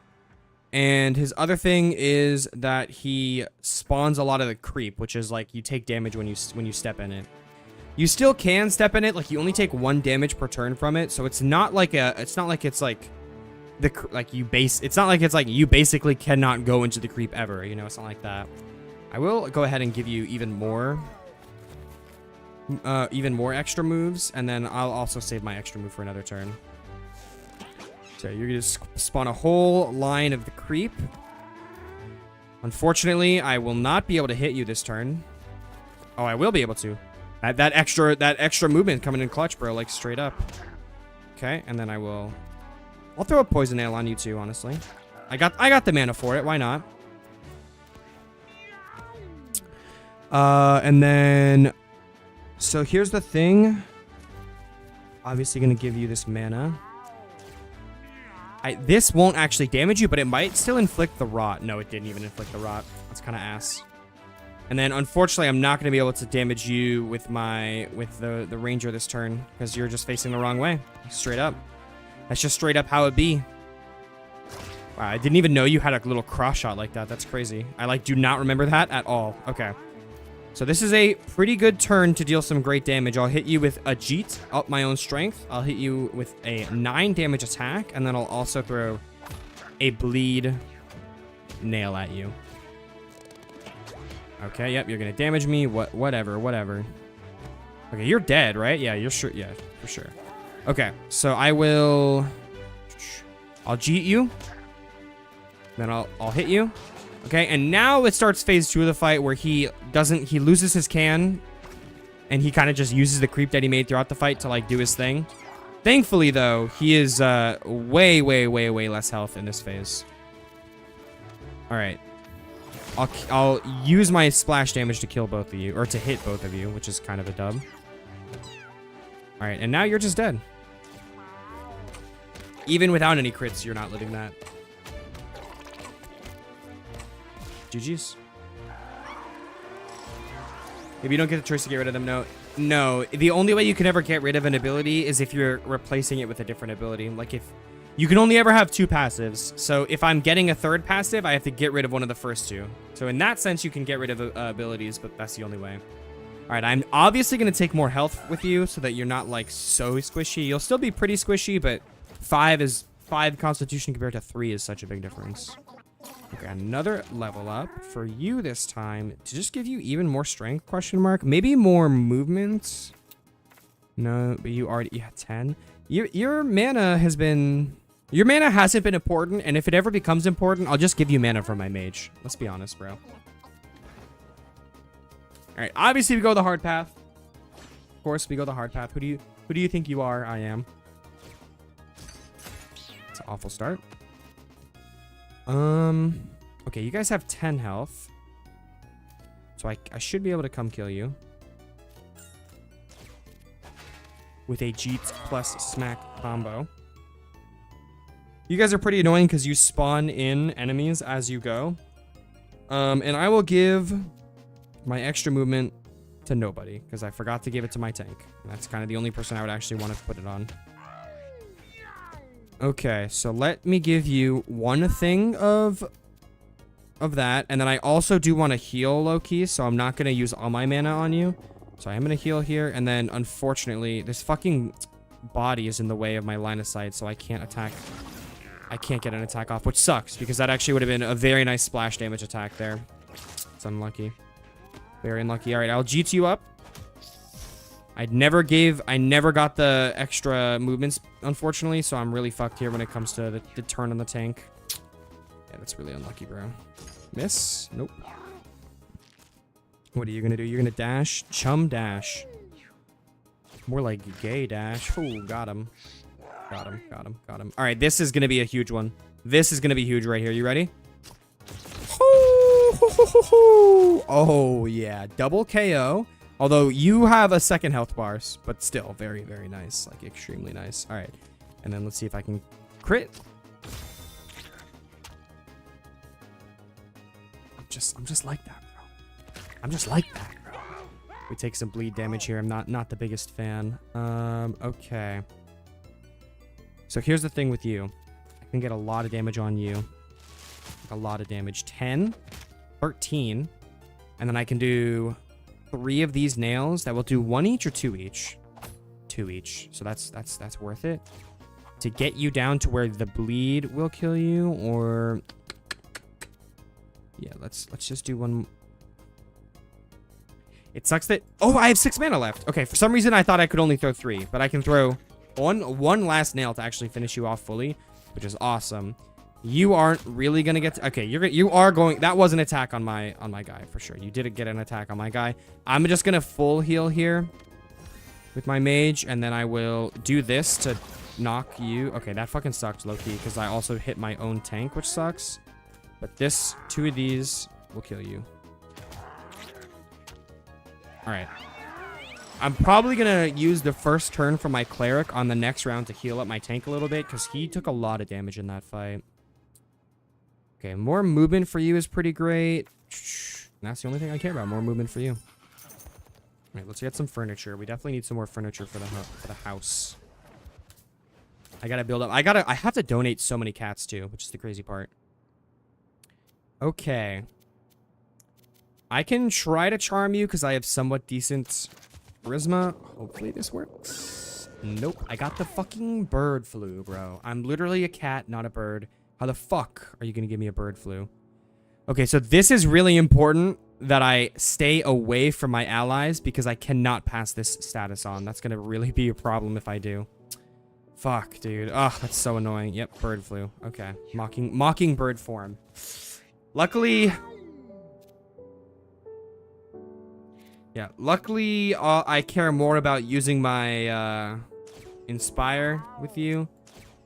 And his other thing is that he spawns a lot of the creep, which is like you take damage when you step in it. You still can step in it, like you only take 1 damage per turn from it, so it's not like it's not like you basically cannot go into the creep ever, you know, it's not like that. I will go ahead and give you even more extra moves, and then I'll also save my extra move for another turn. So you're gonna spawn a whole line of the creep. Unfortunately, I will not be able to hit you this turn. Oh, I will be able to. That extra movement coming in clutch, bro, like straight up. Okay, and then I'll throw a poison nail on you too, honestly. I got the mana for it. Why not? And then, so here's the thing. Obviously gonna give you this mana. This won't actually damage you, but it might still inflict the rot. No, it didn't even inflict the rot. That's kind of ass. And then, unfortunately, I'm not going to be able to damage you with the ranger this turn, because you're just facing the wrong way. Straight up. That's just straight up how it be. Wow, I didn't even know you had a little cross shot like that. That's crazy. I, do not remember that at all. Okay. So this is a pretty good turn to deal some great damage. I'll hit you with a Jeet, up my own strength. I'll hit you with a 9 damage attack, and then I'll also throw a bleed nail at you. Okay, yep, you're gonna damage me. Whatever. Okay, you're dead, right? Yeah, you're sure. Yeah, for sure. Okay, so I'll Jeet you. Then I'll hit you. Okay, and now it starts phase 2 of the fight where he loses his can, and he kind of just uses the creep that he made throughout the fight to do his thing. Thankfully, though, he is way less health in this phase. All right, I'll use my splash damage to kill both of you, or to hit both of you, which is kind of a dub. All right, and now you're just dead. Even without any crits, you're not living that. GG's. If you don't get the choice to get rid of them, no. The only way you can ever get rid of an ability is if you're replacing it with a different ability. If you can only ever have 2 passives. So if I'm getting a 3rd passive, I have to get rid of one of the first 2. So in that sense, you can get rid of abilities, but that's the only way. All right, I'm obviously going to take more health with you so that you're not so squishy. You'll still be pretty squishy, but 5 constitution compared to 3 is such a big difference. Okay, another level up for you this time to just give you even more strength, question mark. Maybe more movement. No, but you already have 10. Your mana hasn't been important, and if it ever becomes important, I'll just give you mana from my mage. Let's be honest, bro. All right, obviously we go the hard path. Of course, we go the hard path. Who do you think you are? I am. It's an awful start. Okay, you guys have 10 health. So I should be able to come kill you. With a Jeet plus smack combo. You guys are pretty annoying because you spawn in enemies as you go. And I will give my extra movement to nobody because I forgot to give it to my tank. And that's kind of the only person I would actually want to put it on. Okay, so let me give you one thing of that, and then I also do want to heal low-key, so I'm not going to use all my mana on you. So I am going to heal here, and then unfortunately, this fucking body is in the way of my line of sight, so I can't attack. I can't get an attack off, which sucks, because that actually would have been a very nice splash damage attack there. It's unlucky. Very unlucky. All right, I'll G to you up. I never got the extra movements, unfortunately, so I'm really fucked here when it comes to the turn on the tank. Yeah, that's really unlucky, bro. Miss? Nope. What are you gonna do? You're gonna dash? Chum dash. More like gay dash. Ooh, got him. Got him. All right, this is gonna be a huge one. This is gonna be huge right here. You ready? Oh, yeah. Double KO. Although you have a second health bars, but still very, very nice. Extremely nice. All right. And then let's see if I can crit. I'm just like that, bro. I'm just like that, bro. We take some bleed damage here. I'm not the biggest fan. Okay. So here's the thing with you. I can get a lot of damage on you. A lot of damage. 10, 13. And then I can do 3 of these nails that will do 1 each or 2 each. 2 each. So that's worth it. To get you down to where the bleed will kill you, or yeah, let's just do 1. It sucks that I have 6 mana left. Okay, for some reason I thought I could only throw 3, but I can throw one last nail to actually finish you off fully, which is awesome. You aren't really gonna get okay, you are going. That was an attack on my guy for sure. You did get an attack on my guy. I'm just gonna full heal here with my mage, and then I will do this to knock you. Okay, that fucking sucked, low-key, because I also hit my own tank, which sucks. But this, 2 of these will kill you. All right. I'm probably going to use the first turn from my cleric on the next round to heal up my tank a little bit, because he took a lot of damage in that fight. Okay, more movement for you is pretty great. That's the only thing I care about, more movement for you. All right, let's get some furniture. We definitely need some more furniture for the house. I gotta build up. I have to donate so many cats too, which is the crazy part. Okay. I can try to charm you because I have somewhat decent charisma. Hopefully this works. Nope. I got the fucking bird flu, bro. I'm literally a cat, not a bird. How the fuck are you gonna give me a bird flu? Okay, so this is really important that I stay away from my allies because I cannot pass this status on. That's gonna really be a problem if I do. Fuck, dude. Oh, that's so annoying. Yep, bird flu. Okay. Mocking bird form. Luckily... Yeah, luckily I care more about using my Inspire with you.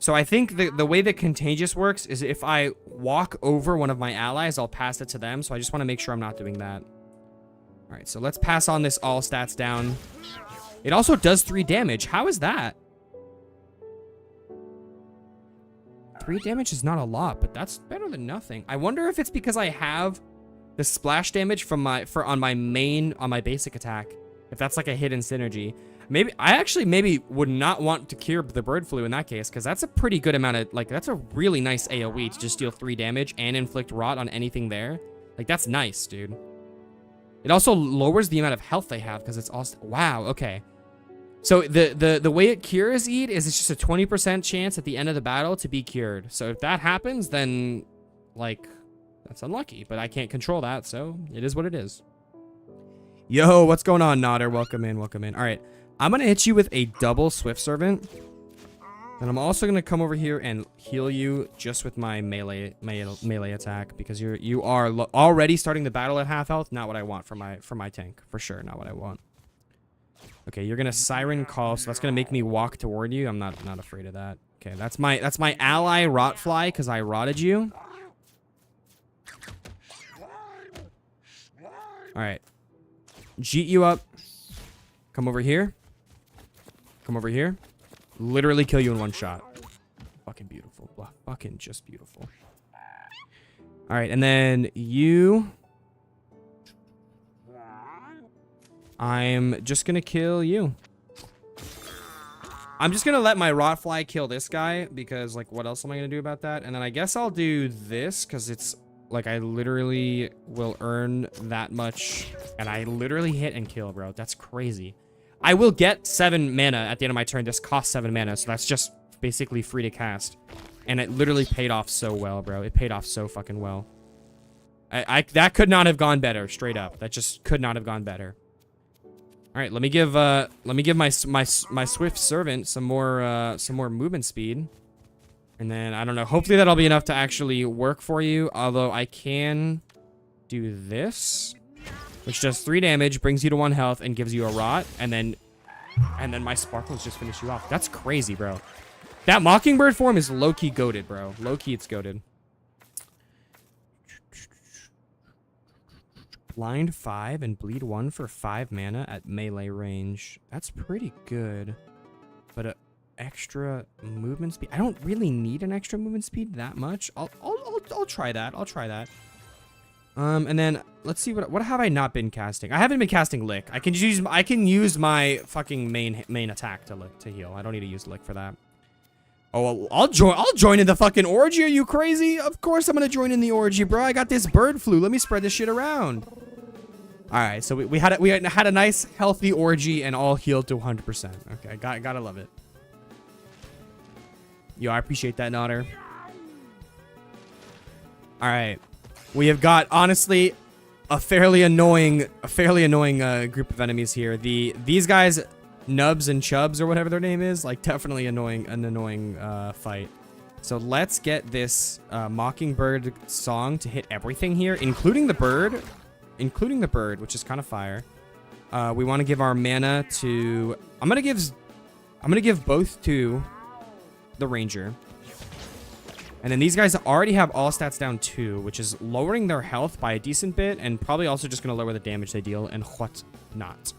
So I think the way that Contagious works is if I walk over one of my allies, I'll pass it to them. So I just want to make sure I'm not doing that. All right, so let's pass on this all stats down. It also does 3 damage. How is that? 3 damage is not a lot, but that's better than nothing. I wonder if it's because I have the splash damage from on my basic attack. If that's like a hidden synergy. Maybe I actually would not want to cure the bird flu in that case, because that's a pretty good amount of, like, that's a really nice AoE to just deal 3 damage and inflict rot on anything there. Like, that's nice, dude. It also lowers the amount of health they have because it's also, wow, okay. So the way it cures Eid is it's just a 20% chance at the end of the battle to be cured. So if that happens, then like that's unlucky, but I can't control that, so it is what it is. Yo, what's going on, Nodder? Welcome in, welcome in. All right. I'm going to hit you with a double Swift Servant. And I'm also going to come over here and heal you just with my melee attack. Because you are already starting the battle at half health. Not what I want for my tank. For sure, not what I want. Okay, you're going to Siren Call. So that's going to make me walk toward you. I'm not afraid of that. Okay, that's my ally Rotfly because I rotted you. Alright. Jeet you up. Come over here. Come over here. Literally kill you in 1 shot. Fucking beautiful. Fucking just beautiful. Alright, and then you... I'm just gonna kill you. I'm just gonna let my Rotfly kill this guy, because, like, what else am I gonna do about that? And then I guess I'll do this, because it's, like, I literally will earn that much. And I literally hit and kill, bro. That's crazy. I will get 7 mana at the end of my turn. This costs 7 mana, so that's just basically free to cast. And it literally paid off so well, bro. It paid off so fucking well. That could not have gone better, straight up. That just could not have gone better. All right, let me give my Swift Servant some more movement speed. And then I don't know, hopefully that'll be enough to actually work for you, although I can do this. Which does 3 damage, brings you to 1 health, and gives you a rot, and then my sparkles just finish you off. That's crazy, bro. That Mockingbird form is low-key goated, bro. Low-key, it's goated. Blind 5 and bleed 1 for 5 mana at melee range. That's pretty good. But extra movement speed. I don't really need an extra movement speed that much. I'll try that. I'll try that. And then let's see what have I not been casting? I haven't been casting Lick. I can use my fucking main attack to heal. I don't need to use Lick for that. Oh, I'll join in the fucking orgy. Are you crazy? Of course I'm gonna join in the orgy, bro. I got this bird flu. Let me spread this shit around. All right, so we had a nice healthy orgy and all healed to 100%. Okay, gotta love it. Yo, I appreciate that, Nodder. All right. We have got, honestly, a fairly annoying group of enemies here. These guys, Nubs and Chubs or whatever their name is, like definitely an annoying fight. So let's get this Mockingbird song to hit everything here, including the bird, which is kind of fire. We want to give our mana to. I'm gonna give both to the ranger. And then these guys already have all stats down too, which is lowering their health by a decent bit and probably also just going to lower the damage they deal and whatnot.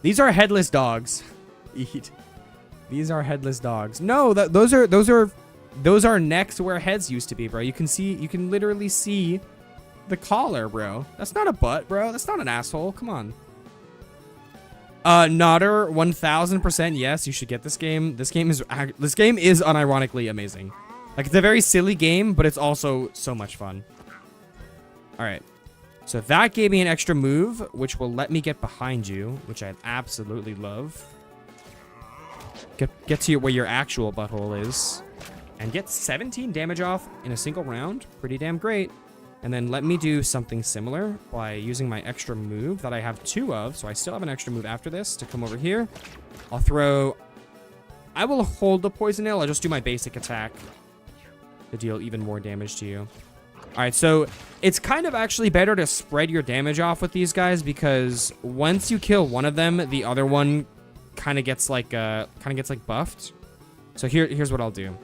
These are headless dogs. Eat. These are headless dogs. No, those are necks where heads used to be, bro. You can literally see the collar, bro. That's not a butt, bro. That's not an asshole. Come on. Nodder, 1000% yes, you should get this game. This game is unironically amazing. Like, it's a very silly game, but it's also so much fun. All right. So that gave me an extra move, which will let me get behind you, which I absolutely love. Get to where your actual butthole is. And get 17 damage off in a single round. Pretty damn great. And then let me do something similar by using my extra move that I have 2 of. So I still have an extra move after this to come over here. I will hold the poison nail. I'll just do my basic attack to deal even more damage to you. All right, so it's kind of actually better to spread your damage off with these guys because once you kill one of them, the other one kind of gets like buffed. So here's what I'll do.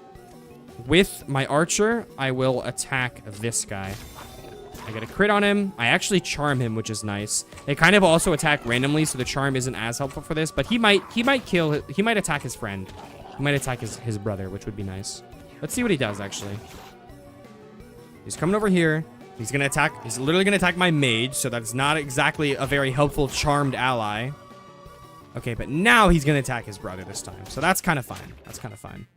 With my archer, I will attack this guy. I get a crit on him. I actually charm him, which is nice. They kind of also attack randomly, so the charm isn't as helpful for this, but he might attack his friend. He might attack his brother, which would be nice. Let's see what he does, actually. He's coming over here. He's literally gonna attack my mage, so that's not exactly a very helpful charmed ally. Okay, but now he's gonna attack his brother this time, so that's kind of fine. That's kind of fine.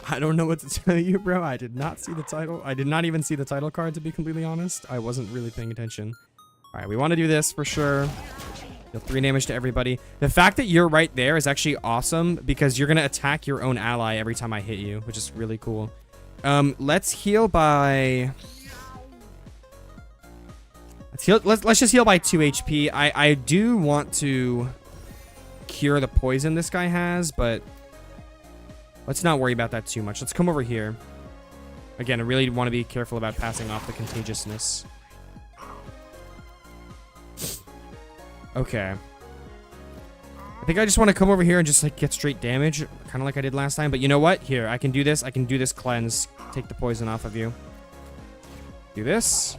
I don't know what to tell you, bro. I did not see the title. I did not even see the title card, to be completely honest. I wasn't really paying attention. All right, we want to do this for sure. Deal 3 damage to everybody. The fact that you're right there is actually awesome because you're going to attack your own ally every time I hit you, which is really cool. Let's heal by... Let's just heal by 2 HP. I do want to cure the poison this guy has, but let's not worry about that too much. Let's come over here. Again, I really want to be careful about passing off the contagiousness. Okay. I think I just want to come over here and just like get straight damage, kind of like I did last time. But you know what? Here, I can do this. I can do this cleanse. Take the poison off of you. Do this.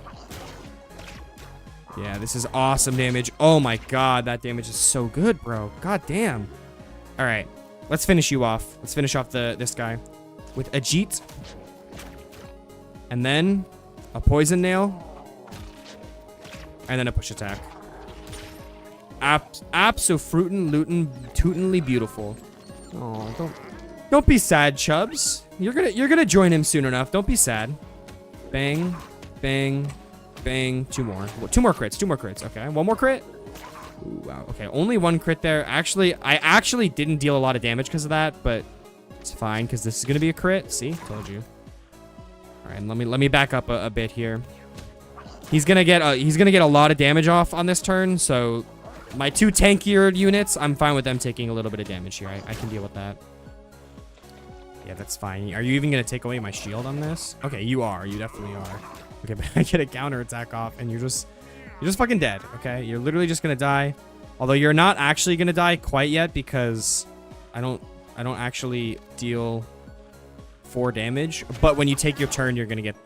Yeah, this is awesome damage. Oh my god, that damage is so good, bro. God damn. All right, let's finish you off. Let's finish off this guy with a Jeet. And then a poison nail. And then a push attack. Abso-fruitin'-lootin'-tootin'ly beautiful. Oh, don't be sad, Chubbs. You're gonna join him soon enough. Don't be sad. Bang, bang, bang. 2 more. 2 more crits. 2 more crits. Okay, 1 more crit. Ooh, wow. Okay, only 1 crit there. Actually, I actually didn't deal a lot of damage because of that, but it's fine because this is gonna be a crit. See, told you. All right, let me back up a bit here. He's gonna get a lot of damage off on this turn, so. My 2 tankier units, I'm fine with them taking a little bit of damage here. I can deal with that. Yeah, that's fine. Are you even going to take away my shield on this? Okay, you are. You definitely are. Okay, but I get a counter attack off, and you're just fucking dead, okay? You're literally just going to die. Although you're not actually going to die quite yet because I don't actually deal 4 damage. But when you take your turn, you're going to die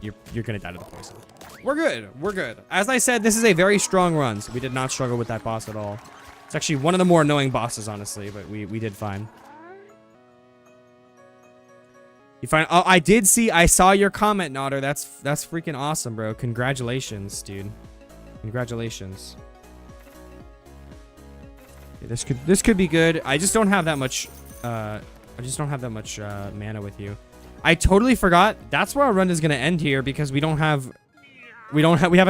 to the poison. We're good. We're good. As I said, this is a very strong run, so we did not struggle with that boss at all. It's actually one of the more annoying bosses, honestly, but we did fine. You find? Oh, I saw your comment, Nodder. That's freaking awesome, bro. Congratulations, dude. Congratulations. Yeah, this could be good. I just don't have that much. Mana with you. I totally forgot. That's where our run is gonna end here because we haven't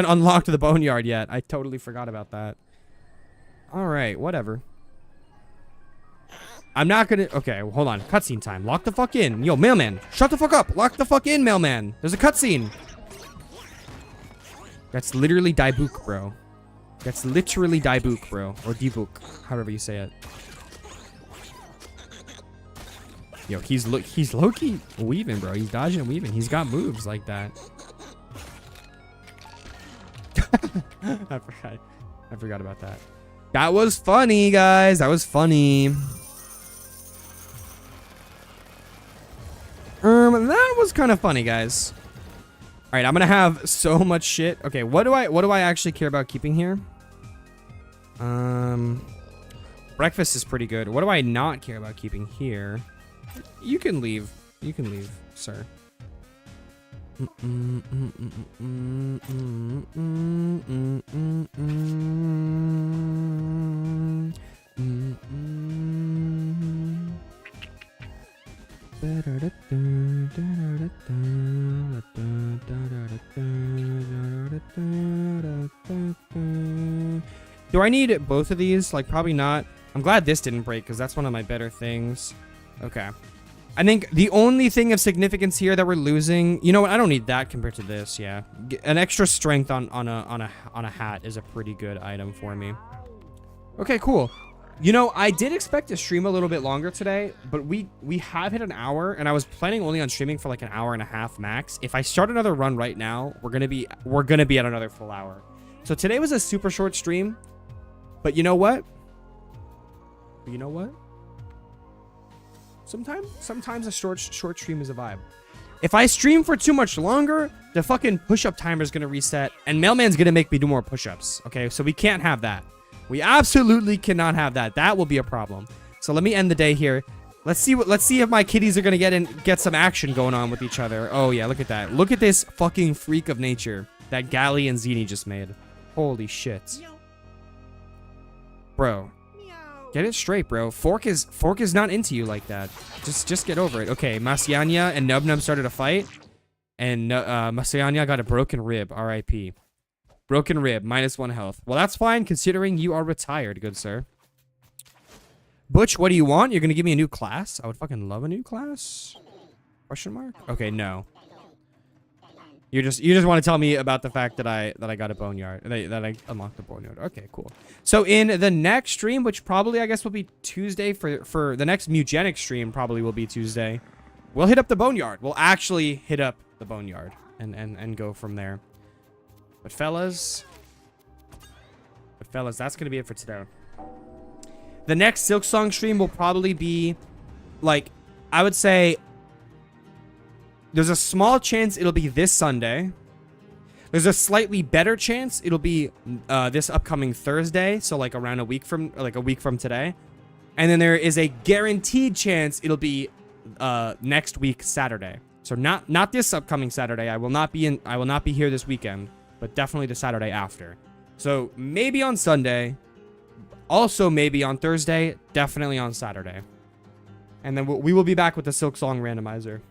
unlocked the boneyard yet. I totally forgot about that. All right, whatever. I'm not gonna. Okay, well, hold on. Cutscene time. Lock the fuck in. Yo, mailman, shut the fuck up. Lock the fuck in, mailman. There's a cutscene. That's literally Daibook, bro. That's literally Daibook, bro, or Dibuk, however you say it. Yo, he's low-key weaving, bro. He's dodging and weaving. He's got moves like that. I forgot about that. That was funny, guys. That was funny. That was kind of funny, guys. All right, I'm gonna have so much shit. Okay, what do I actually care about keeping here? Breakfast is pretty good. What do I not care about keeping here? You can leave. You can leave, sir. Do I need both of these? Like, probably not. I'm glad this didn't break, because that's one of my better things. Okay. I think the only thing of significance here that we're losing... You know what? I don't need that compared to this, yeah. An extra strength on a hat is a pretty good item for me. Okay, cool. You know, I did expect to stream a little bit longer today, but we have hit an hour, and I was planning only on streaming for like an hour and a half max. If I start another run right now, we're gonna be at another full hour. So today was a super short stream, but you know what? You know what? Sometimes a short stream is a vibe. If I stream for too much longer, the fucking push-up timer is gonna reset, and Mailman's gonna make me do more push-ups. Okay, so we can't have that. We absolutely cannot have that. That will be a problem. So let me end the day here. Let's see if my kitties are gonna get some action going on with each other. Oh yeah, look at that. Look at this fucking freak of nature that Gally and Zini just made. Holy shit. Bro. Get it straight, bro. Fork is not into you like that. Just get over it. Okay, Masyanya and Nub Nub started a fight. And Masyanya got a broken rib. R.I.P. Broken rib, -1 health. Well, that's fine, considering you are retired, good sir. Butch, what do you want? You're gonna give me a new class? I would fucking love a new class. Question mark? Okay, no. You just want to tell me about the fact that I got a boneyard, that I unlocked the boneyard. Okay, cool. So in the next stream, which probably I guess will be Tuesday for the next Mewgenics stream, probably will be Tuesday. We'll hit up the boneyard. We'll actually hit up the boneyard and go from there. But fellas, that's gonna be it for today. The next Silk Song stream will probably be, like, I would say, there's a small chance it'll be this Sunday. There's a slightly better chance it'll be this upcoming Thursday, so like around a week from today. And then there is a guaranteed chance it'll be next week Saturday. So not this upcoming Saturday. I will not be here this weekend, but definitely the Saturday after. So maybe on Sunday, also maybe on Thursday, definitely on Saturday. And then we will be back with the Silk Song randomizer.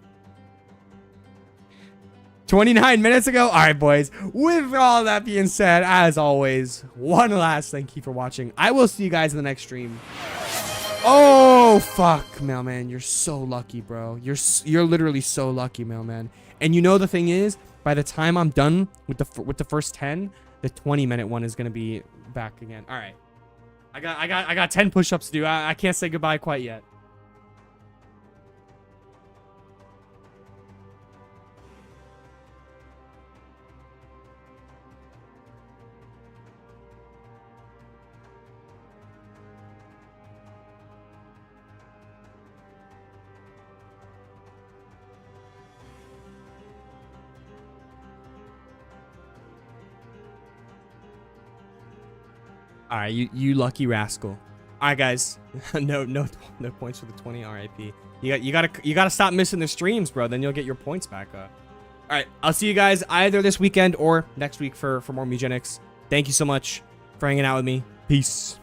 29 minutes ago. All right, boys. With all that being said, as always, one last thank you for watching. I will see you guys in the next stream. Oh, fuck, Mailman. You're so lucky, bro. You're literally so lucky, Mailman. And you know the thing is, by the time I'm done with the first 10, the 20-minute one is going to be back again. All right. I got 10 push-ups to do. I can't say goodbye quite yet. All right, you lucky rascal. All right, guys. no points for the 20 RIP. You gotta stop missing the streams, bro. Then you'll get your points back up. All right, I'll see you guys either this weekend or next week for more Mewgenics. Thank you so much for hanging out with me. Peace.